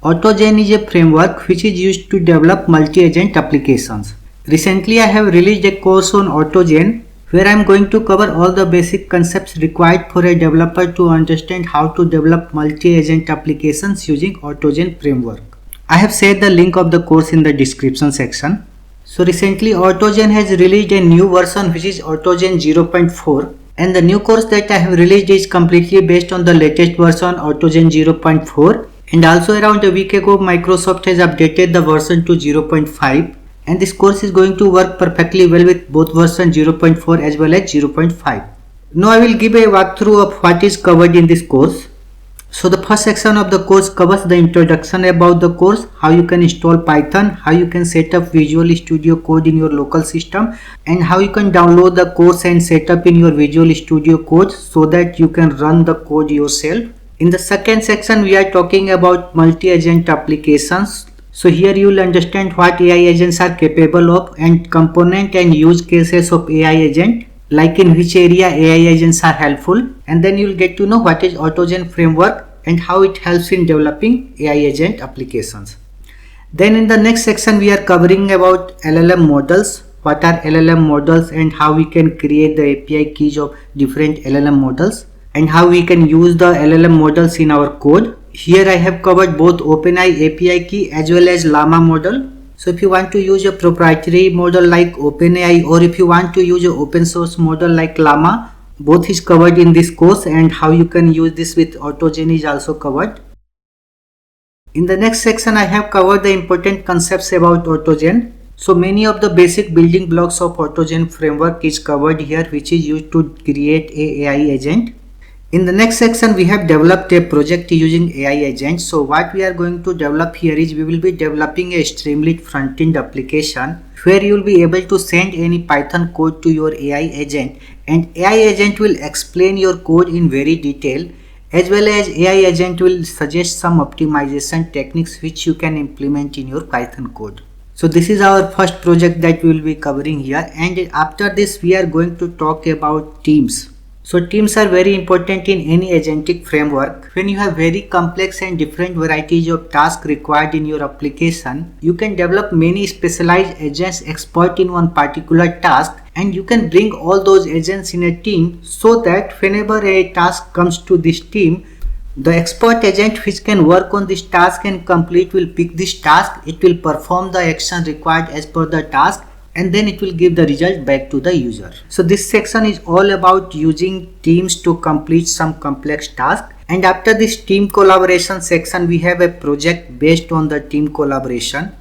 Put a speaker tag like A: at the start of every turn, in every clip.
A: AutoGen is a framework which is used to develop multi-agent applications. Recently I have released a course on AutoGen where I am going to cover all the basic concepts required for a developer to understand how to develop multi-agent applications using AutoGen framework. I have shared the link of the course in the description section. So recently AutoGen has released a new version which is AutoGen 0.4, and the new course that I have released is completely based on the latest version AutoGen 0.4, and also around a week ago Microsoft has updated the version to 0.5, and this course is going to work perfectly well with both version 0.4 as well as 0.5. Now I will give a walkthrough of what is covered in this course. So the first section of the course covers the introduction about the course, how you can install Python, how you can set up Visual Studio Code in your local system, and how you can download the course and set up in your Visual Studio Code so that you can run the code yourself. In the second section we are talking about multi-agent applications. So here you will understand what AI agents are capable of and component and use cases of AI agent, like in which area AI agents are helpful, and then you will get to know what is AutoGen framework and how it helps in developing AI agent applications. Then in the next section we are covering about LLM models, what are LLM models and how we can create the API keys of different LLM models and how we can use the LLM models in our code. Here I have covered both OpenAI API key as well as Llama model. So if you want to use a proprietary model like OpenAI, or if you want to use an open source model like Llama, both is covered in this course, and how you can use this with AutoGen is also covered. In the next section I have covered the important concepts about AutoGen. So many of the basic building blocks of AutoGen framework is covered here, which is used to create a AI agent. In the next section we have developed a project using AI agents. So what we are going to develop here is we will be developing a Streamlit front-end application where you will be able to send any Python code to your AI agent, and AI agent will explain your code in very detail, as well as AI agent will suggest some optimization techniques which you can implement in your Python code. So this is our first project that we will be covering here, and after this we are going to talk about teams. So teams are very important in any agentic framework. When you have very complex and different varieties of tasks required in your application, you can develop many specialized agents expert in one particular task, and you can bring all those agents in a team so that whenever a task comes to this team, the expert agent which can work on this task and complete will pick this task, it will perform the action required as per the task, and then it will give the result back to the user. So this section is all about using teams to complete some complex task. And after this team collaboration section we have a project based on the team collaboration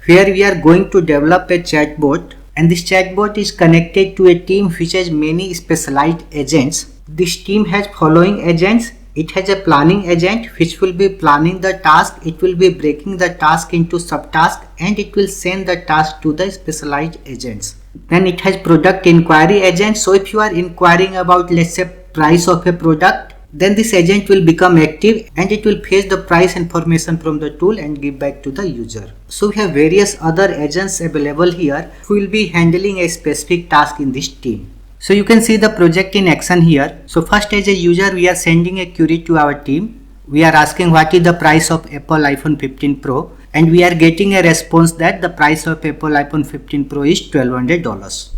A: where we are going to develop a chatbot, and this chatbot is connected to a team which has many specialized agents. This team has following agents. It has a planning agent which will be planning the task, it will be breaking the task into subtasks, and it will send the task to the specialized agents. Then it has product inquiry agent. So if you are inquiring about, let's say, price of a product, then this agent will become active and it will fetch the price information from the tool and give back to the user. So we have various other agents available here who will be handling a specific task in this team. So you can see the project in action here. So first, as a user we are sending a query to our team. We are asking what is the price of Apple iPhone 15 Pro, and we are getting a response that the price of Apple iPhone 15 Pro is $1200.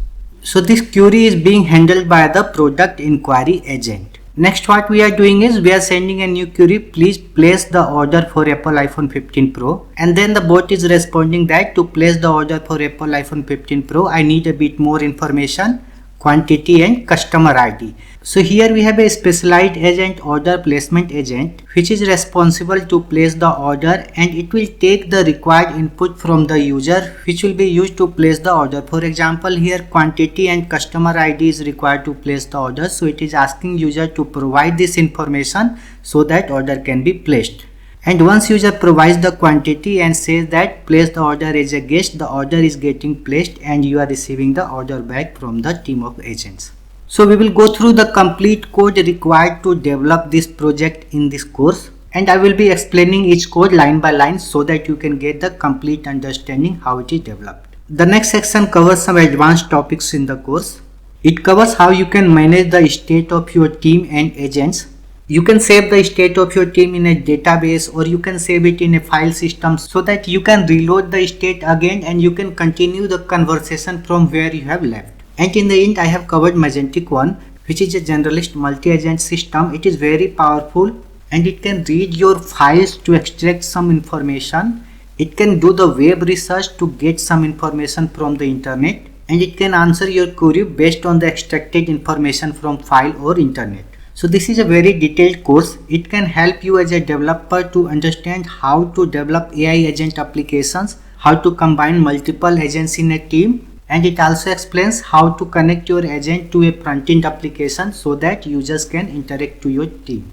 A: So this query is being handled by the product inquiry agent. Next, what we are doing is we are sending a new query, please place the order for Apple iPhone 15 Pro, and then the bot is responding that to place the order for Apple iPhone 15 Pro I need a bit more information, quantity and customer ID. So here we have a specialized agent, order placement agent, which is responsible to place the order, and it will take the required input from the user which will be used to place the order. For example, here quantity and customer ID is required to place the order, so it is asking user to provide this information so that order can be placed. And once user provides the quantity and says that place the order as a guest, the order is getting placed and you are receiving the order back from the team of agents. So we will go through the complete code required to develop this project in this course, and I will be explaining each code line by line so that you can get the complete understanding how it is developed. The next section covers some advanced topics in the course. It covers how you can manage the state of your team and agents. You can save the state of your team in a database, or you can save it in a file system so that you can reload the state again and you can continue the conversation from where you have left. And in the end, I have covered Magentic-One, which is a generalist multi-agent system. It is very powerful and it can read your files to extract some information. It can do the web research to get some information from the internet, and it can answer your query based on the extracted information from file or internet. So this is a very detailed course. It can help you as a developer to understand how to develop AI agent applications, how to combine multiple agents in a team, and it also explains how to connect your agent to a front-end application so that users can interact to your team.